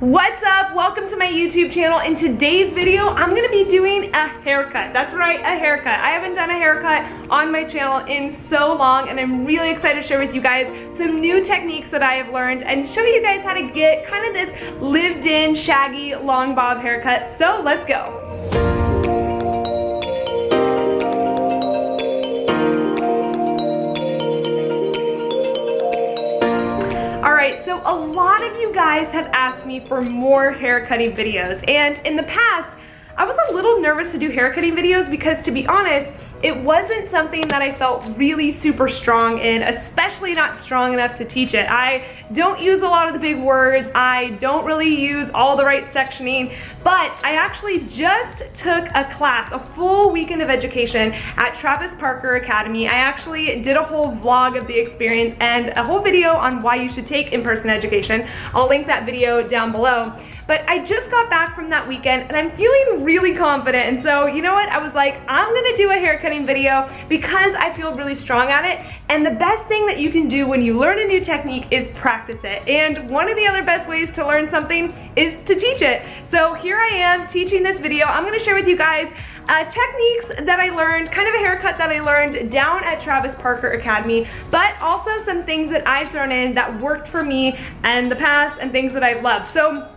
What's up? Welcome to my YouTube channel. In today's video, I'm gonna be doing a haircut. That's right, a haircut. I haven't done a haircut on my channel in so long, and I'm really excited to share with you guys some new techniques that I have learned and show you guys how to get kind of this lived-in, shaggy, long bob haircut. So let's go. So a lot of you guys have asked me for more haircutting videos, and in the past, I was a little nervous to do haircutting videos because, to be honest, it wasn't something that I felt really super strong in, especially not strong enough to teach it. I don't use a lot of the big words, I don't really use all the right sectioning, but I actually just took a class, a full weekend of education at Travis Parker Academy. I actually did a whole vlog of the experience and a whole video on why you should take in-person education. I'll link that video down below. But I just got back from that weekend and I'm feeling really confident, and so you know what, I was like, I'm gonna do a haircutting video because I feel really strong at it, and the best thing that you can do when you learn a new technique is practice it, and one of the other best ways to learn something is to teach it. So here I am teaching this video. I'm gonna share with you guys techniques that I learned, kind of a haircut that I learned down at Travis Parker Academy, but also some things that I've thrown in that worked for me in the past and things that I've loved. So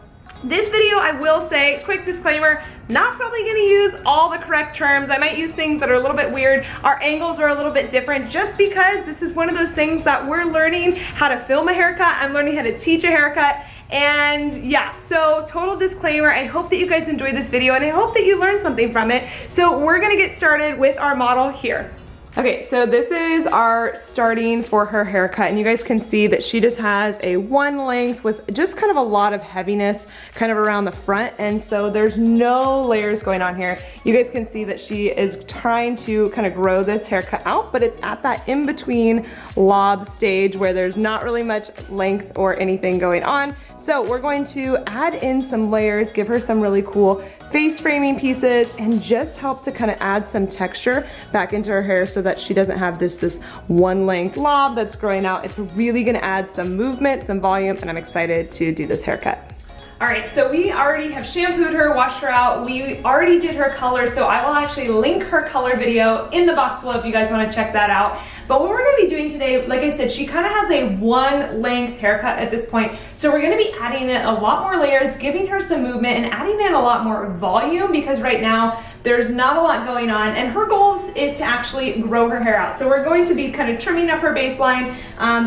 this video, I will say, quick disclaimer, not probably gonna use all the correct terms. I might use things that are a little bit weird. Our angles are a little bit different just because this is one of those things that we're learning how to film a haircut. I'm learning how to teach a haircut. And yeah, so total disclaimer, I hope that you guys enjoyed this video and I hope that you learned something from it. So we're gonna get started with our model here. Okay, so this is our starting for her haircut, and you guys can see that she just has a one length with just kind of a lot of heaviness kind of around the front, and so there's no layers going on here. You guys can see that she is trying to kind of grow this haircut out, but it's at that in-between lob stage where there's not really much length or anything going on. So we're going to add in some layers, give her some really cool face framing pieces, and just help to kind of add some texture back into her hair so that she doesn't have this one length lob that's growing out. It's really gonna add some movement, some volume, and I'm excited to do this haircut. All right, so we already have shampooed her, washed her out. We already did her color, so I will actually link her color video in the box below if you guys wanna check that out. But what we're gonna be doing today, like I said, she kind of has a one length haircut at this point. So we're gonna be adding in a lot more layers, giving her some movement, and adding in a lot more volume because right now there's not a lot going on. And her goal is to actually grow her hair out. So we're going to be kind of trimming up her baseline,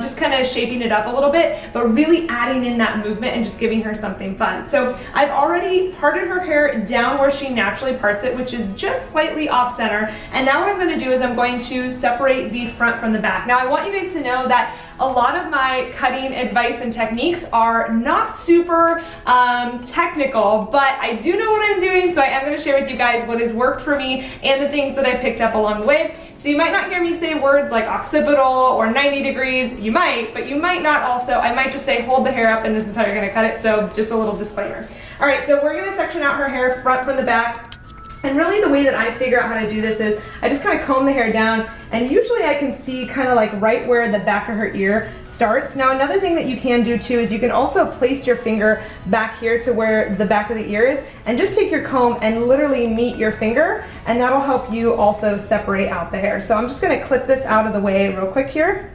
just kind of shaping it up a little bit, but really adding in that movement and just giving her something fun. So I've already parted her hair down where she naturally parts it, which is just slightly off center. And now what I'm gonna do is I'm going to separate the front from the back. Now I want you guys to know that a lot of my cutting advice and techniques are not super technical, but I do know what I'm doing, so I am going to share with you guys what has worked for me and the things that I picked up along the way. So you might not hear me say words like occipital or 90 degrees, you might, but you might not also. I might just say hold the hair up and this is how you're going to cut it, so just a little disclaimer. All right, so we're going to section out her hair front from the back. And really the way that I figure out how to do this is I just kind of comb the hair down, and usually I can see kind of like right where the back of her ear starts. Now another thing that you can do too is you can also place your finger back here to where the back of the ear is, and just take your comb and literally meet your finger, and that'll help you also separate out the hair. So I'm just gonna clip this out of the way real quick here.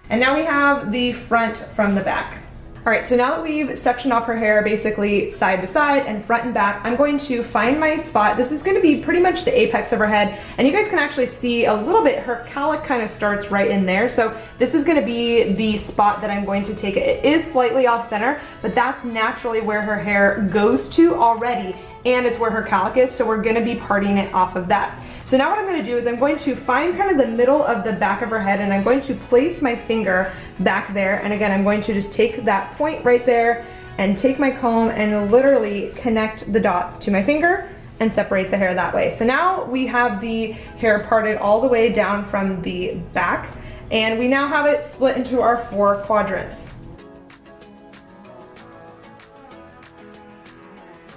And now we have the front from the back. All right, so now that we've sectioned off her hair basically side to side and front and back, I'm going to find my spot. This is gonna be pretty much the apex of her head, and you guys can actually see a little bit, her cowlick kind of starts right in there. So this is gonna be the spot that I'm going to take it. It is slightly off center, but that's naturally where her hair goes to already, and it's where her cowlick is, so we're gonna be parting it off of that. So now what I'm gonna do is I'm going to find kind of the middle of the back of her head, and I'm going to place my finger back there, and again, I'm going to just take that point right there and take my comb and literally connect the dots to my finger and separate the hair that way. So now we have the hair parted all the way down from the back, and we now have it split into our 4 quadrants.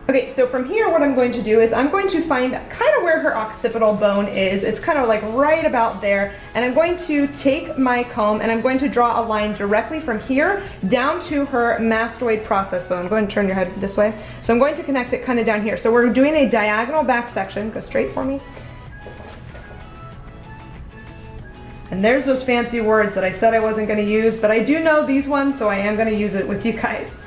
Okay, so from here, what I'm going to do is I'm going to find kind of where her occipital bone is. It's kind of like right about there. And I'm going to take my comb and I'm going to draw a line directly from here down to her mastoid process bone. Go ahead and turn your head this way. So I'm going to connect it kind of down here. So we're doing a diagonal back section. Go straight for me. And there's those fancy words that I said I wasn't going to use, but I do know these ones, so I am going to use it with you guys.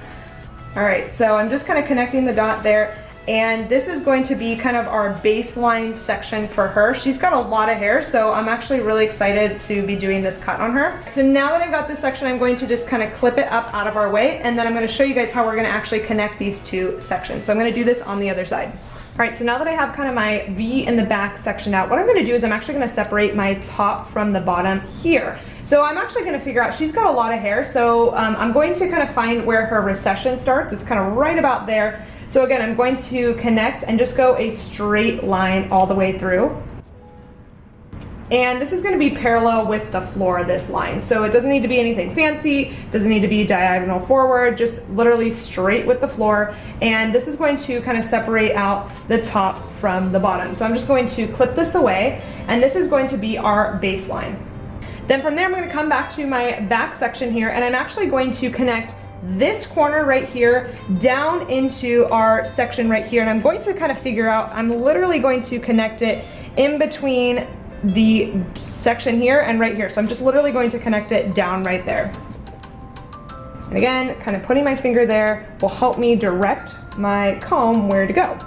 All right, so I'm just kind of connecting the dot there, and this is going to be kind of our baseline section for her. She's got a lot of hair, so I'm actually really excited to be doing this cut on her. So now that I've got this section, I'm going to just kind of clip it up out of our way, and then I'm going to show you guys how we're going to actually connect these two sections. So I'm going to do this on the other side. All right, so now that I have kind of my V in the back section out, what I'm gonna do is I'm actually gonna separate my top from the bottom here. So I'm actually gonna figure out, she's got a lot of hair, so I'm going to kind of find where her recession starts. It's kind of right about there. So again, I'm going to connect and just go a straight line all the way through. And this is going to be parallel with the floor, this line. So it doesn't need to be anything fancy, doesn't need to be diagonal forward, just literally straight with the floor. And this is going to kind of separate out the top from the bottom. So I'm just going to clip this away, and this is going to be our baseline. Then from there, I'm going to come back to my back section here, and I'm actually going to connect this corner right here down into our section right here. And I'm going to kind of figure out, I'm literally going to connect it in between the section here and right here. So I'm just literally going to connect it down right there. And again, kind of putting my finger there will help me direct my comb where to go.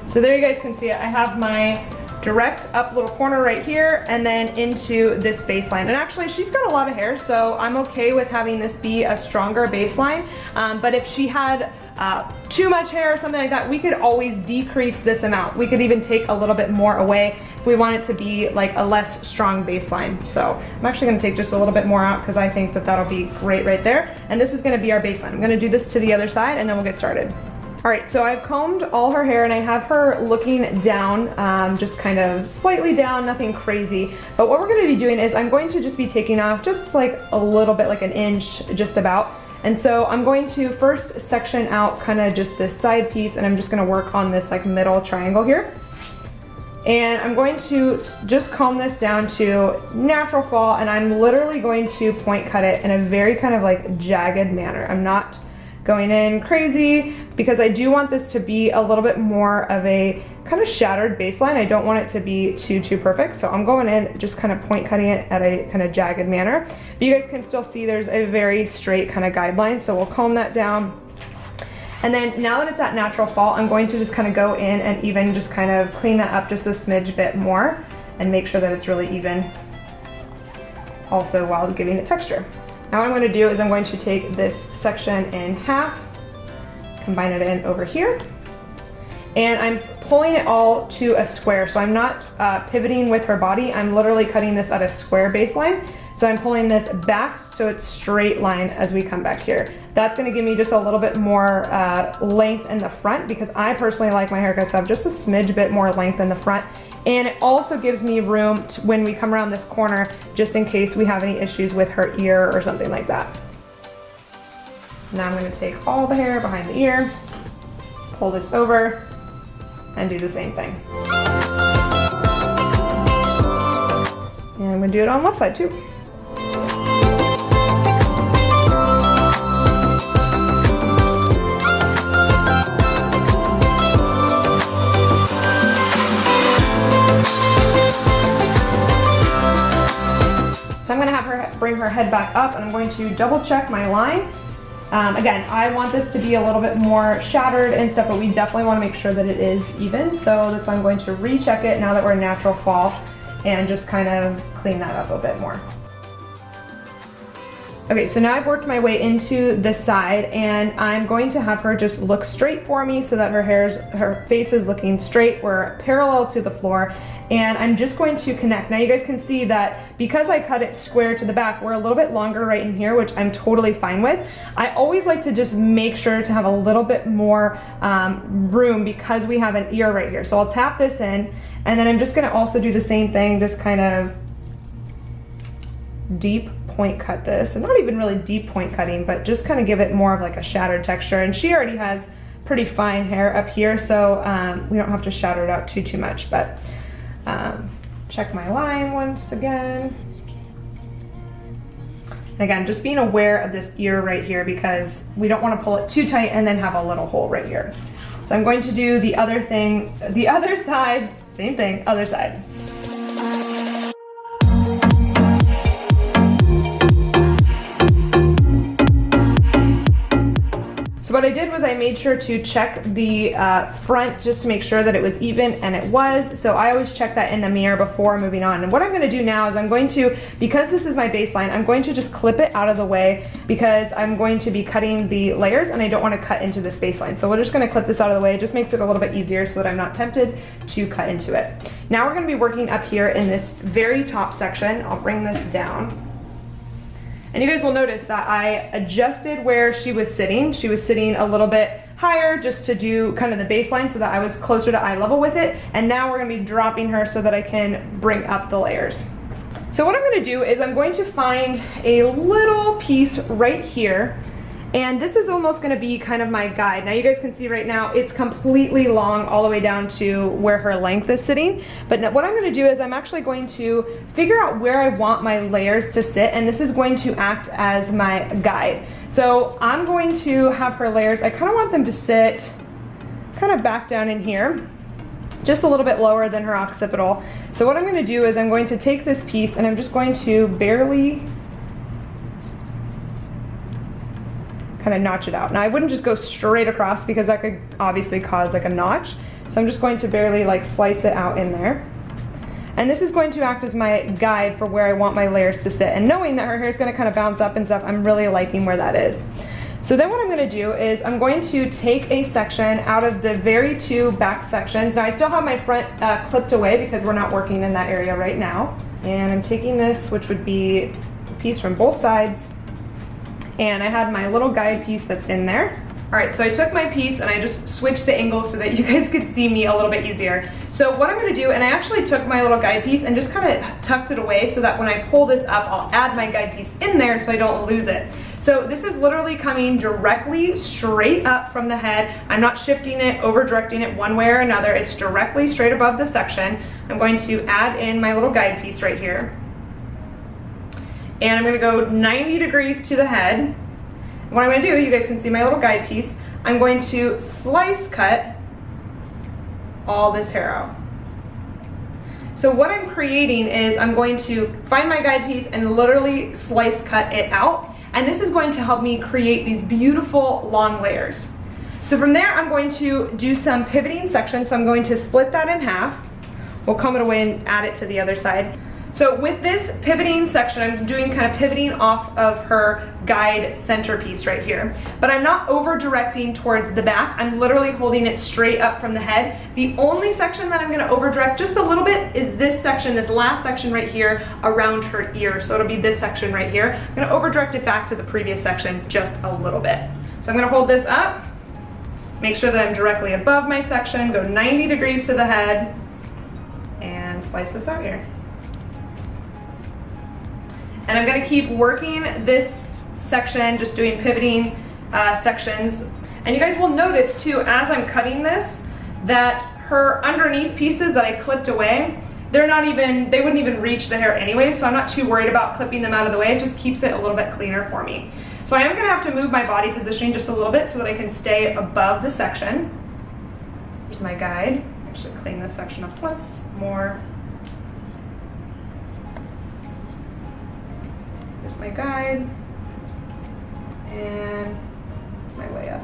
So there you guys can see it. I have my direct up little corner right here and then into this baseline. And actually she's got a lot of hair, so I'm okay with having this be a stronger baseline. But if she had too much hair or something like that, we could always decrease this amount. We could even take a little bit more away if we want it to be like a less strong baseline. So I'm actually gonna take just a little bit more out because I think that that'll be great right there. And this is gonna be our baseline. I'm gonna do this to the other side and then we'll get started. All right, so I've combed all her hair and I have her looking down, just kind of slightly down, nothing crazy. But what we're gonna be doing is I'm going to just be taking off just like a little bit, like an inch, just about. And so I'm going to first section out kind of just this side piece, and I'm just gonna work on this like middle triangle here. And I'm going to just comb this down to natural fall, and I'm literally going to point cut it in a very kind of like jagged manner. I'm not going in crazy because I do want this to be a little bit more of a kind of shattered baseline. I don't want it to be too perfect. So I'm going in just kind of point cutting it at a kind of jagged manner. But you guys can still see there's a very straight kind of guideline. So we'll comb that down. And then now that it's at natural fall, I'm going to just kind of go in and even just kind of clean that up just a smidge bit more and make sure that it's really even also while giving it texture. Now what I'm going to do is I'm going to take this section in half, combine it in over here, and I'm pulling it all to a square. So I'm not pivoting with her body, I'm literally cutting this at a square baseline. So I'm pulling this back so it's straight line as we come back here. That's gonna give me just a little bit more length in the front because I personally like my haircuts to have just a smidge bit more length in the front. And it also gives me room to, when we come around this corner, just in case we have any issues with her ear or something like that. Now I'm gonna take all the hair behind the ear, pull this over, and do the same thing. And I'm gonna do it on the left side too. So I'm gonna have her bring her head back up and I'm going to double check my line. Again, I want this to be a little bit more shattered and stuff, but we definitely wanna make sure that it is even. So that's why I'm going to recheck it now that we're in natural fall and just kind of clean that up a bit more. Okay, so now I've worked my way into the side and I'm going to have her just look straight for me so that her face is looking straight. We're parallel to the floor. And I'm just going to connect. Now you guys can see that because I cut it square to the back, we're a little bit longer right in here, which I'm totally fine with. I always like to just make sure to have a little bit more room because we have an ear right here. So I'll tap this in, and then I'm just gonna also do the same thing, just kind of deep point cut this, and not even really deep point cutting, but just kind of give it more of like a shattered texture. And she already has pretty fine hair up here, so we don't have to shatter it out too much. But check my line once again. Again, just being aware of this ear right here, because we don't want to pull it too tight and then have a little hole right here. So I'm going to do the other thing, the other side, same thing, other side. So what I did was I made sure to check the front just to make sure that it was even, and it was. So I always check that in the mirror before moving on. And what I'm gonna do now is I'm going to, because this is my baseline, I'm going to just clip it out of the way because I'm going to be cutting the layers and I don't wanna cut into this baseline. So we're just gonna clip this out of the way. It just makes it a little bit easier so that I'm not tempted to cut into it. Now we're gonna be working up here in this very top section. I'll bring this down. And you guys will notice that I adjusted where she was sitting. She was sitting a little bit higher just to do kind of the baseline so that I was closer to eye level with it. And now we're gonna be dropping her so that I can bring up the layers. So what I'm gonna do is I'm going to find a little piece right here. And this is almost gonna be kind of my guide. Now you guys can see right now, it's completely long all the way down to where her length is sitting. But what I'm gonna do is I'm actually going to figure out where I want my layers to sit, and this is going to act as my guide. So I'm going to have her layers, I kind of want them to sit kind of back down in here, just a little bit lower than her occipital. So what I'm gonna do is I'm going to take this piece and I'm just going to barely kind of notch it out. Now I wouldn't just go straight across because that could obviously cause like a notch. So I'm just going to barely like slice it out in there. And this is going to act as my guide for where I want my layers to sit. And knowing that her hair is going to kind of bounce up and stuff, I'm really liking where that is. So then what I'm going to do is I'm going to take a section out of the very two back sections. Now I still have my front clipped away because we're not working in that area right now. And I'm taking this, which would be a piece from both sides, and I had my little guide piece that's in there. All right, so I took my piece and I just switched the angle so that you guys could see me a little bit easier. So what I'm gonna do, and I actually took my little guide piece and just kind of tucked it away so that when I pull this up, I'll add my guide piece in there so I don't lose it. So this is literally coming directly straight up from the head. I'm not shifting it, over directing it one way or another. It's directly straight above the section. I'm going to add in my little guide piece right here. And I'm gonna go 90 degrees to the head. What I'm gonna do, you guys can see my little guide piece, I'm going to slice cut all this hair out. So what I'm creating is I'm going to find my guide piece and literally slice cut it out. And this is going to help me create these beautiful long layers. So from there, I'm going to do some pivoting sections. So I'm going to split that in half. We'll comb it away and add it to the other side. So with this pivoting section, I'm doing kind of pivoting off of her guide centerpiece right here. But I'm not over directing towards the back. I'm literally holding it straight up from the head. The only section that I'm gonna over direct just a little bit is this section, this last section right here around her ear. So it'll be this section right here. I'm gonna over direct it back to the previous section just a little bit. So I'm gonna hold this up, make sure that I'm directly above my section, go 90 degrees to the head, and slice this out here. And I'm gonna keep working this section, just doing pivoting sections. And you guys will notice too, as I'm cutting this, that her underneath pieces that I clipped away, they wouldn't even reach the hair anyway, so I'm not too worried about clipping them out of the way. It just keeps it a little bit cleaner for me. So I am gonna have to move my body positioning just a little bit so that I can stay above the section. Here's my guide. Actually clean this section up once more. Here's my guide, and my way up.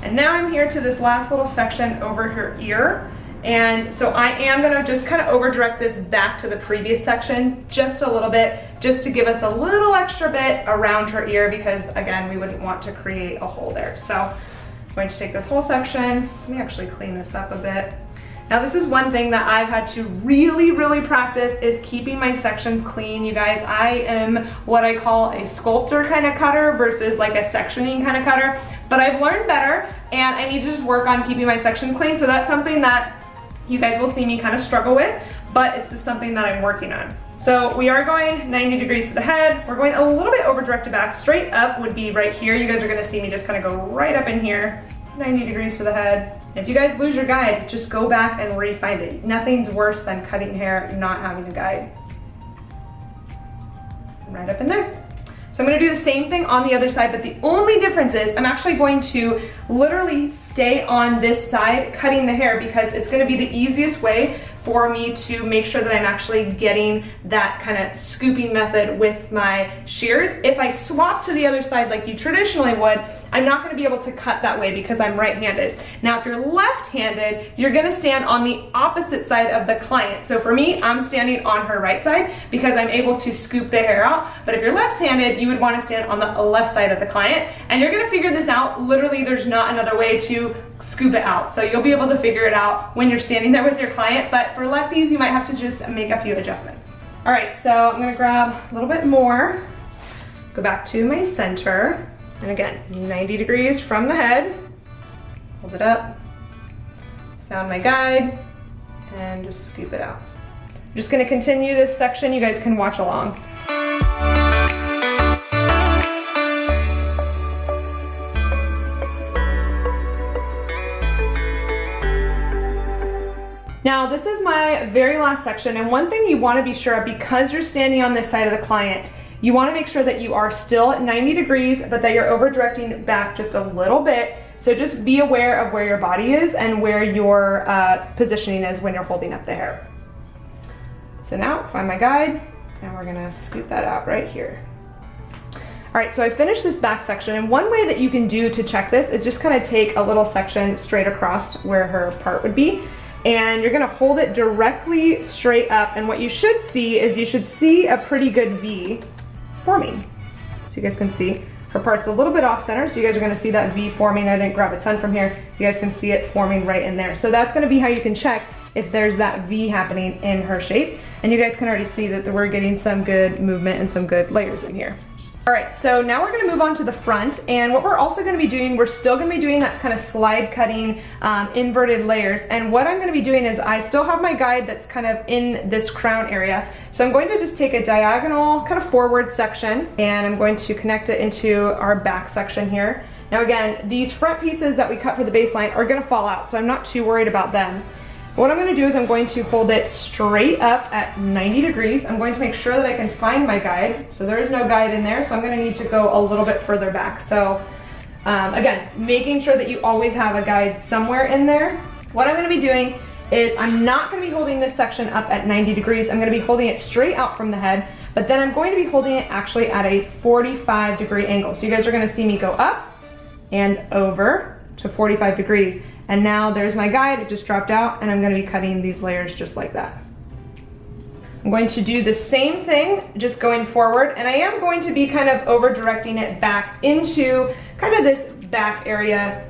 And now I'm here to this last little section over her ear. And so I am gonna just kind of over direct this back to the previous section just a little bit, just to give us a little extra bit around her ear, because again, we wouldn't want to create a hole there. So I'm going to take this whole section. Let me actually clean this up a bit. Now this is one thing that I've had to really practice, is keeping my sections clean. You guys, I am what I call a sculptor kind of cutter versus like a sectioning kind of cutter, but I've learned better and I need to just work on keeping my sections clean. So that's something that you guys will see me kind of struggle with, but it's just something that I'm working on. So we are going 90 degrees to the head. We're going a little bit over directed back. Straight up would be right here. You guys are gonna see me just kind of go right up in here. 90 degrees to the head. If you guys lose your guide, just go back and re-find it. Nothing's worse than cutting hair not having a guide. Right up in there. So I'm gonna do the same thing on the other side, but the only difference is I'm actually going to literally stay on this side cutting the hair because it's gonna be the easiest way for me to make sure that I'm actually getting that kind of scooping method with my shears. If I swap to the other side like you traditionally would, I'm not gonna be able to cut that way because I'm right-handed. Now, if you're left-handed, you're gonna stand on the opposite side of the client. So for me, I'm standing on her right side because I'm able to scoop the hair out. But if you're left-handed, you would wanna stand on the left side of the client. And you're gonna figure this out. Literally, there's not another way to scoop it out. So you'll be able to figure it out when you're standing there with your client, but for lefties, you might have to just make a few adjustments. All right, so I'm gonna grab a little bit more, go back to my center, and again, 90 degrees from the head, hold it up, found my guide, and just scoop it out. I'm just gonna continue this section, you guys can watch along. Now, this is my very last section, and one thing you want to be sure of, because you're standing on this side of the client, you want to make sure that you are still at 90 degrees, but that you're over directing back just a little bit. So just be aware of where your body is and where your positioning is when you're holding up the hair. So now, find my guide, and we're gonna scoop that out right here. All right, so I finished this back section, and one way that you can do to check this is just kind of take a little section straight across where her part would be. And you're gonna hold it directly straight up, and what you should see is you should see a pretty good V forming. So you guys can see her part's a little bit off center, so you guys are gonna see that V forming. I didn't grab a ton from here. You guys can see it forming right in there. So that's gonna be how you can check if there's that V happening in her shape. And you guys can already see that we're getting some good movement and some good layers in here. All right, so now we're gonna move on to the front, and what we're also gonna be doing, we're still gonna be doing that kind of slide cutting, inverted layers. And what I'm gonna be doing is I still have my guide that's kind of in this crown area. So I'm going to just take a diagonal kind of forward section, and I'm going to connect it into our back section here. Now again, these front pieces that we cut for the baseline are gonna fall out, so I'm not too worried about them. What I'm gonna do is I'm going to hold it straight up at 90 degrees. I'm going to make sure that I can find my guide. So there is no guide in there, so I'm gonna need to go a little bit further back. So again, making sure that you always have a guide somewhere in there. What I'm gonna be doing is I'm not gonna be holding this section up at 90 degrees. I'm gonna be holding it straight out from the head, but then I'm going to be holding it actually at a 45-degree angle. So you guys are gonna see me go up and over to 45 degrees. And now there's my guide, it just dropped out, and I'm gonna be cutting these layers just like that. I'm going to do the same thing, just going forward, and I am going to be kind of over directing it back into kind of this back area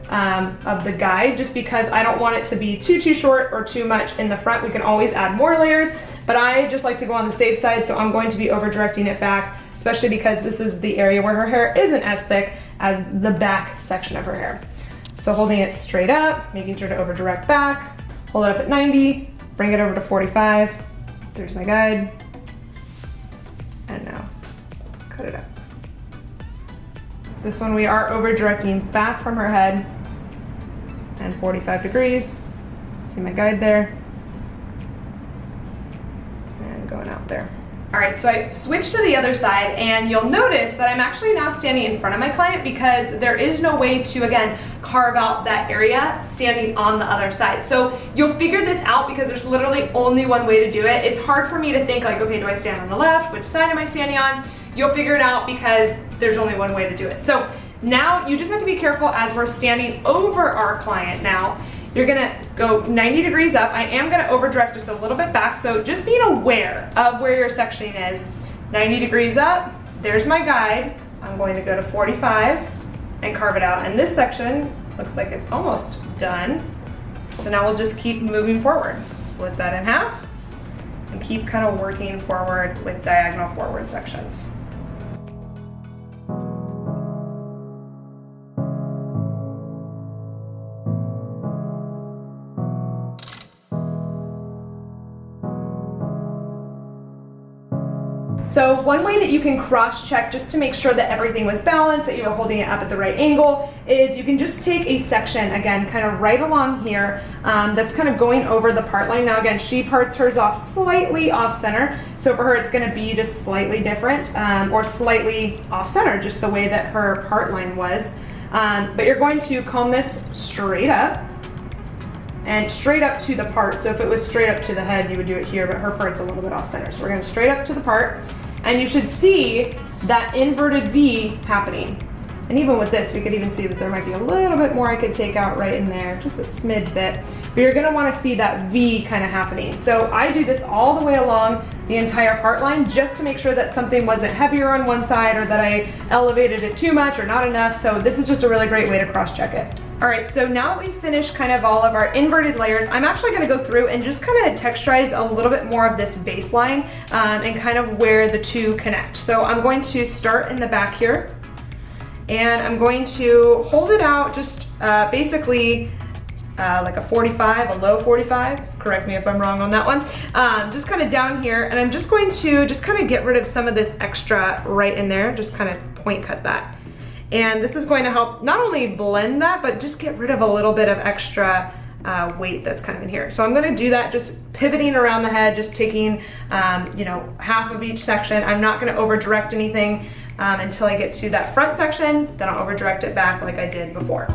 of the guide, just because I don't want it to be too short or too much in the front. We can always add more layers, but I just like to go on the safe side, so I'm going to be over directing it back, especially because this is the area where her hair isn't as thick as the back section of her hair. So holding it straight up, making sure to over direct back, hold it up at 90, bring it over to 45. There's my guide. And now, cut it up. This one we are over directing back from her head and 45 degrees. See my guide there. And going out there. All right, so I switched to the other side, and you'll notice that I'm actually now standing in front of my client because there is no way to, again, carve out that area standing on the other side. So you'll figure this out because there's literally only one way to do it. It's hard for me to think like, okay, do I stand on the left? Which side am I standing on? You'll figure it out because there's only one way to do it. So now you just have to be careful as we're standing over our client now. You're gonna go 90 degrees up. I am gonna over direct just a little bit back, so just being aware of where your sectioning is. 90 degrees up, there's my guide. I'm going to go to 45 and carve it out. And this section looks like it's almost done. So now we'll just keep moving forward. Split that in half and keep kind of working forward with diagonal forward sections. So one way that you can cross-check just to make sure that everything was balanced, that you were holding it up at the right angle, is you can just take a section, again, kind of right along here, that's kind of going over the part line. Now again, she parts hers off slightly off-center, so for her it's going to be just slightly different, or slightly off-center, just the way that her part line was. But you're going to comb this straight up, and straight up to the part. So if it was straight up to the head, you would do it here, but her part's a little bit off center. So we're going to straight up to the part, and you should see that inverted V happening. And even with this, we could even see that there might be a little bit more I could take out right in there, just a smidge bit. But you're going to want to see that V kind of happening. So I do this all the way along the entire part line just to make sure that something wasn't heavier on one side or that I elevated it too much or not enough. So this is just a really great way to cross-check it. All right, so now that we've finished kind of all of our inverted layers, I'm actually going to go through and just kind of texturize a little bit more of this baseline and kind of where the two connect. So I'm going to start in the back here, and I'm going to hold it out just basically like a 45, a low 45. Correct me if I'm wrong on that one. Just kind of down here, and I'm just going to just kind of get rid of some of this extra right in there, just kind of point cut that. And this is going to help not only blend that, but just get rid of a little bit of extra weight that's kind of in here. So I'm going to do that just pivoting around the head, just taking you know, half of each section. I'm not going to over direct anything until I get to that front section, then I'll over direct it back like I did before.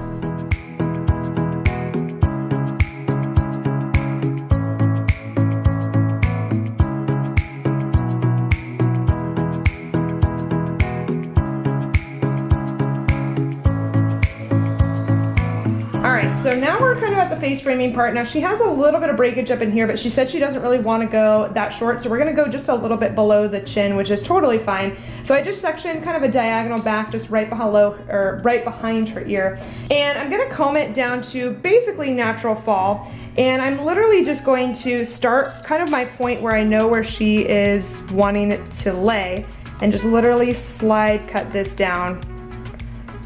So now we're kind of at the face framing part. Now she has a little bit of breakage up in here, but she said she doesn't really want to go that short. So we're going to go just a little bit below the chin, which is totally fine. So I just sectioned kind of a diagonal back just right behind her ear. And I'm going to comb it down to basically natural fall. And I'm literally just going to start kind of my point where I know where she is wanting it to lay, and just literally slide cut this down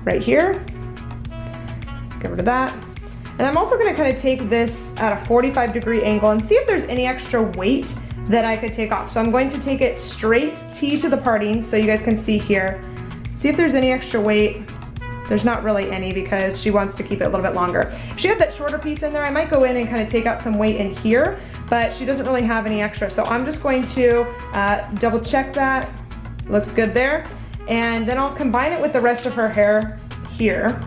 right here. Get rid of that. And I'm also going to kind of take this at a 45-degree angle and see if there's any extra weight that I could take off. So I'm going to take it straight T to the parting so you guys can see here. See if there's any extra weight. There's not really any because she wants to keep it a little bit longer. If she had that shorter piece in there, I might go in and kind of take out some weight in here, but she doesn't really have any extra. So I'm just going to double check that. Looks good there. And then I'll combine it with the rest of her hair here,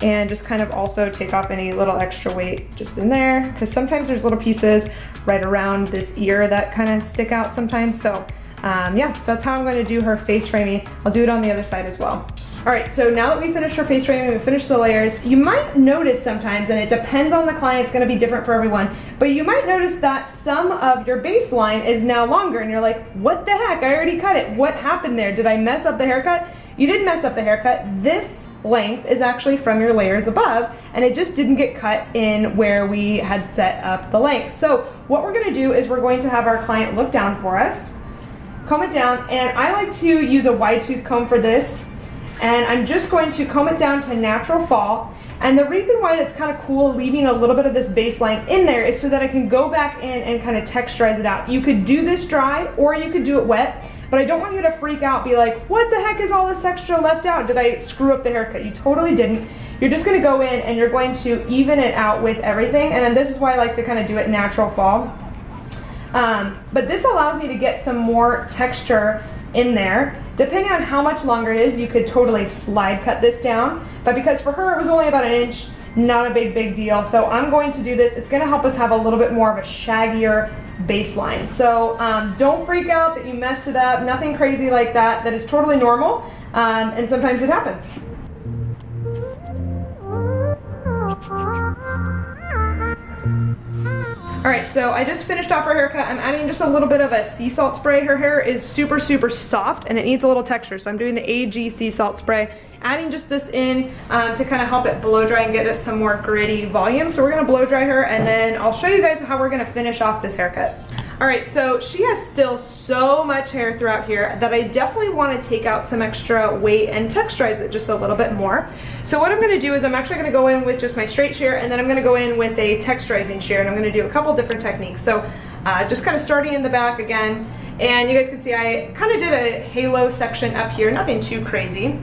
and just kind of also take off any little extra weight just in there, because sometimes there's little pieces right around this ear that kind of stick out sometimes. So yeah, so that's how I'm going to do her face framing. I'll do it on the other side as well. All right, so now that we finished her face framing, we finished the layers, you might notice sometimes, and it depends on the client, it's going to be different for everyone, but you might notice that some of your baseline is now longer, and you're like, what the heck, I already cut it. What happened there? Did I mess up the haircut? You didn't mess up the haircut. This length is actually from your layers above, and it just didn't get cut in where we had set up the length. So what we're going to do is we're going to have our client look down for us, comb it down, and I like to use a wide tooth comb for this, and I'm just going to comb it down to natural fall. And the reason why it's kind of cool leaving a little bit of this baseline in there is so that I can go back in and kind of texturize it out. You could do this dry or you could do it wet, but I don't want you to freak out, be like, what the heck is all this extra left out? Did I screw up the haircut? You totally didn't. You're just going to go in and you're going to even it out with everything. And then this is why I like to kind of do it natural fall. But this allows me to get some more texture in there. Depending on how much longer it is, you could totally slide cut this down. But because for her it was only about an inch, not a big deal. So I'm going to do this. It's going to help us have a little bit more of a shaggier baseline. So don't freak out that you messed it up. Nothing crazy like that. That is totally normal. And sometimes it happens. All right, so I just finished off her haircut. I'm adding just a little bit of a sea salt spray. Her hair is super soft and it needs a little texture. So I'm doing the AG sea salt spray, adding just this in to kind of help it blow dry and get it some more gritty volume. So we're gonna blow dry her, and then I'll show you guys how we're gonna finish off this haircut. All right, so she has still so much hair throughout here that I definitely want to take out some extra weight and texturize it just a little bit more. So what I'm going to do is I'm actually going to go in with just my straight shear, and then I'm going to go in with a texturizing shear, and I'm going to do a couple different techniques. So just kind of starting in the back again, And you guys can see I kind of did a halo section up here, nothing too crazy.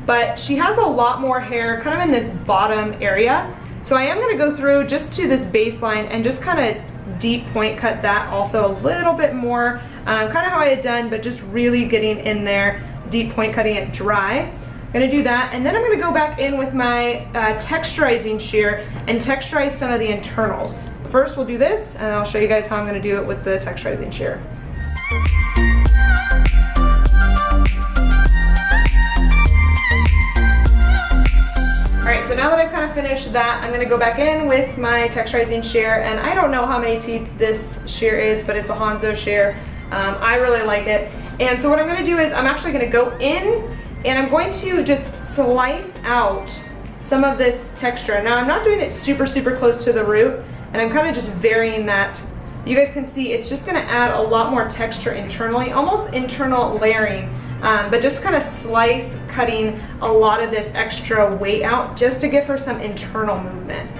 But she has a lot more hair kind of in this bottom area. So I am gonna go through just to this baseline and just kind of deep point cut that also a little bit more, kind of how I had done, but just really getting in there, deep point cutting it dry. I'm gonna do that, and then I'm gonna go back in with my texturizing shear and texturize some of the internals. First we'll do this, and I'll show you guys how I'm gonna do it with the texturizing shear. Alright, so now that I've kind of finished that, I'm going to go back in with my texturizing shear, and I don't know how many teeth this shear is, but it's a Hanzo shear. I really like it. And so what I'm going to do is I'm actually going to go in and I'm going to just slice out some of this texture. Now I'm not doing it super close to the root, and I'm kind of just varying that. You guys can see it's just going to add a lot more texture internally, almost internal layering. But just kind of slice cutting a lot of this extra weight out just to give her some internal movement.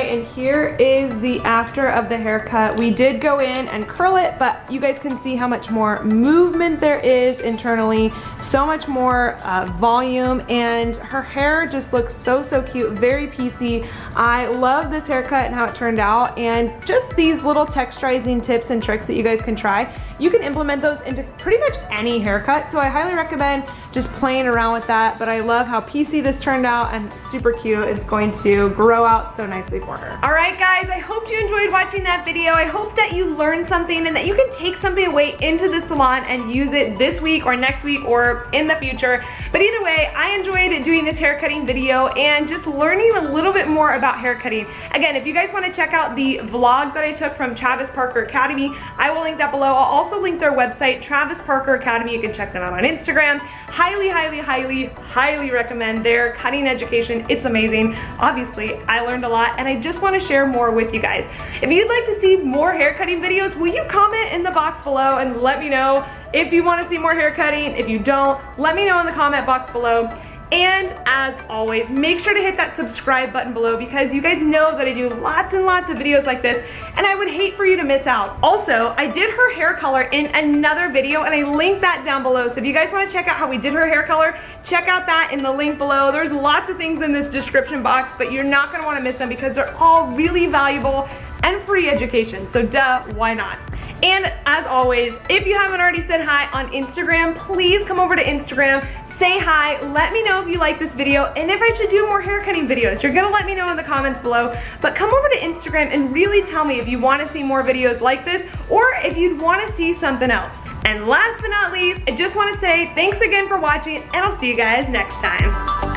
And here is the after of the haircut. We did go in and curl it, but you guys can see how much more movement there is internally, so much more volume, and her hair just looks so cute, very piecey. I love this haircut and how it turned out, and just these little texturizing tips and tricks that you guys can try. You can implement those into pretty much any haircut, so I highly recommend just playing around with that. But I love how piecey this turned out and super cute. It's going to grow out so nicely for her. All right guys, I hope you enjoyed watching that video. I hope that you learned something and that you can take something away into the salon and use it this week or next week or in the future. But either way, I enjoyed doing this haircutting video and just learning a little bit more about haircutting. Again, if you guys want to check out the vlog that I took from Travis Parker Academy, I will link that below. I'll also link their website, Travis Parker Academy. You can check them out on Instagram. Highly recommend their cutting education. It's amazing. Obviously, I learned a lot, and I just want to share more with you guys. If you'd like to see more haircutting videos, will you comment in the box below and let me know if you want to see more haircutting? If you don't, let me know in the comment box below. And as always, make sure to hit that subscribe button below, because you guys know that I do lots and lots of videos like this, and I would hate for you to miss out. Also, I did her hair color in another video, and I linked that down below. So if you guys want to check out how we did her hair color, check out that in the link below. There's lots of things in this description box, but you're not going to want to miss them because they're all really valuable and free education. So duh, why not? And as always, if you haven't already said hi on Instagram, please come over to Instagram, say hi, let me know if you like this video and if I should do more haircutting videos. You're gonna let me know in the comments below, but come over to Instagram and really tell me if you wanna see more videos like this or if you'd wanna see something else. And last but not least, I just wanna say thanks again for watching, and I'll see you guys next time.